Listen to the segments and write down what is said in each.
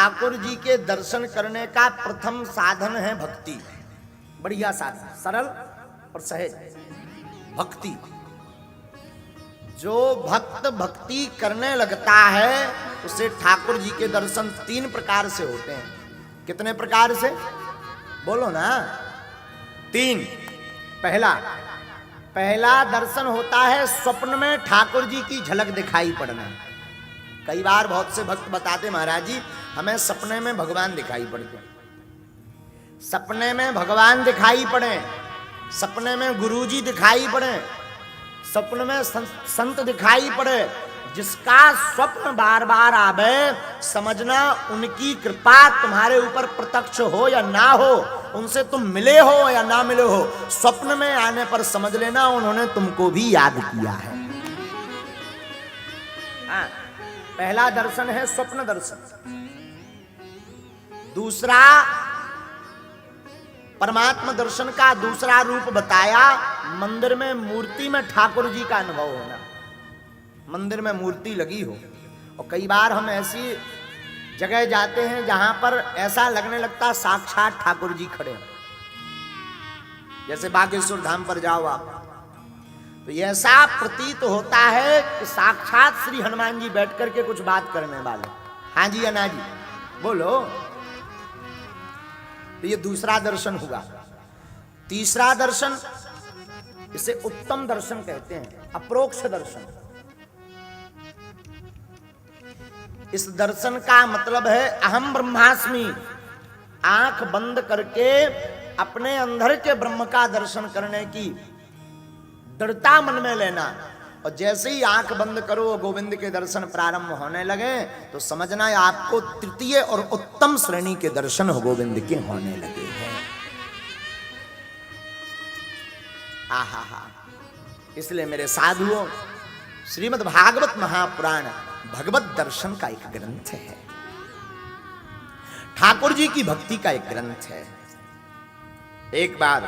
ठाकुर जी के दर्शन करने का प्रथम साधन है भक्ति। बढ़िया साधन, सरल और सहज भक्ति। जो भक्त भक्ति करने लगता है उसे ठाकुर जी के दर्शन 3 प्रकार से होते हैं। कितने प्रकार से बोलो ना? 3। पहला दर्शन होता है स्वप्न में ठाकुर जी की झलक दिखाई पड़ना। कई बार बहुत से भक्त बताते, महाराज जी हमें सपने में भगवान दिखाई पड़ते, सपने में भगवान दिखाई पड़े, सपने में गुरुजी दिखाई पड़े, सपने में संत दिखाई पड़े। जिसका स्वप्न बार बार आवे, समझना उनकी कृपा तुम्हारे ऊपर प्रत्यक्ष हो या ना हो, उनसे तुम मिले हो या ना मिले हो, स्वप्न में आने पर समझ लेना उन्होंने तुमको भी याद किया है। हाँ, पहला दर्शन है स्वप्न दर्शन। दूसरा परमात्मा दर्शन का दूसरा रूप बताया, मंदिर में मूर्ति में ठाकुर जी का अनुभव होना। मंदिर में मूर्ति लगी हो, और कई बार हम ऐसी जगह जाते हैं जहां पर ऐसा लगने लगता साक्षात ठाकुर जी खड़े हैं। जैसे बागेश्वर धाम पर जाओ आप, तो ऐसा प्रतीत होता है कि साक्षात श्री हनुमान जी बैठ करके कुछ बात करने वाले। हाँ जी या ना जी बोलो। तो ये दूसरा दर्शन हुआ। तीसरा दर्शन, इसे उत्तम दर्शन कहते हैं, अप्रोक्ष दर्शन। इस दर्शन का मतलब है अहम ब्रह्मास्मि, आंख बंद करके अपने अंदर के ब्रह्म का दर्शन करने की दृढ़ता मन में लेना। और जैसे ही आंख बंद करो गोविंद के दर्शन प्रारंभ होने लगे तो समझना आपको तृतीय और उत्तम श्रेणी के दर्शन गोविंद के होने लगे हैं। आहा, इसलिए मेरे साधुओं, श्रीमद् भागवत महापुराण भगवत दर्शन का एक ग्रंथ है, ठाकुर जी की भक्ति का एक ग्रंथ है। एक बार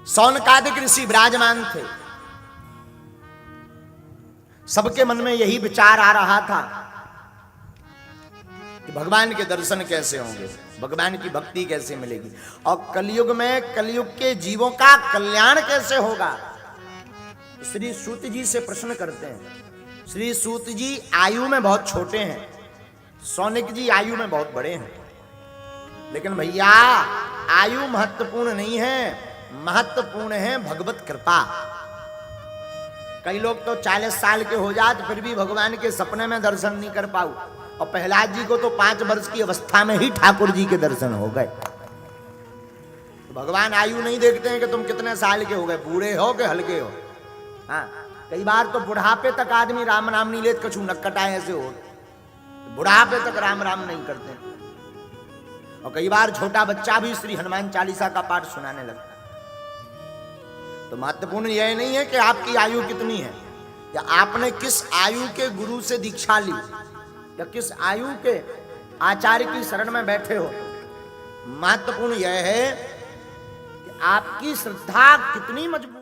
सौनकादिक ऋषि विराजमान थे। सबके मन में यही विचार आ रहा था कि भगवान के दर्शन कैसे होंगे, भगवान की भक्ति कैसे मिलेगी, और कलयुग में कलयुग के जीवों का कल्याण कैसे होगा। श्री सूत जी से प्रश्न करते हैं। श्री सूत जी आयु में बहुत छोटे हैं, सौनिक जी आयु में बहुत बड़े हैं, लेकिन भैया आयु महत्वपूर्ण नहीं है, महत्वपूर्ण है भगवत कृपा। कई लोग तो 40 साल के हो जाते फिर भी भगवान के सपने में दर्शन नहीं कर पाऊ, और प्रहलाद जी को तो 5 वर्ष की अवस्था में ही ठाकुर जी के दर्शन हो गए। तो भगवान आयु नहीं देखते हैं कि तुम कितने साल के हो गए, बूढ़े हो कि हल्के हो। हाँ, कई बार तो बुढ़ापे तक आदमी राम नाम नहीं लेते, कछु नक्कटाए ऐसे हो, बुढ़ापे तक राम राम नहीं करते। और कई बार छोटा बच्चा भी श्री हनुमान चालीसा का पाठ सुनाने लगता। तो महत्वपूर्ण यह नहीं है कि आपकी आयु कितनी है, या आपने किस आयु के गुरु से दीक्षा ली, या किस आयु के आचार्य की शरण में बैठे हो। महत्वपूर्ण यह है कि आपकी श्रद्धा कितनी मजबूत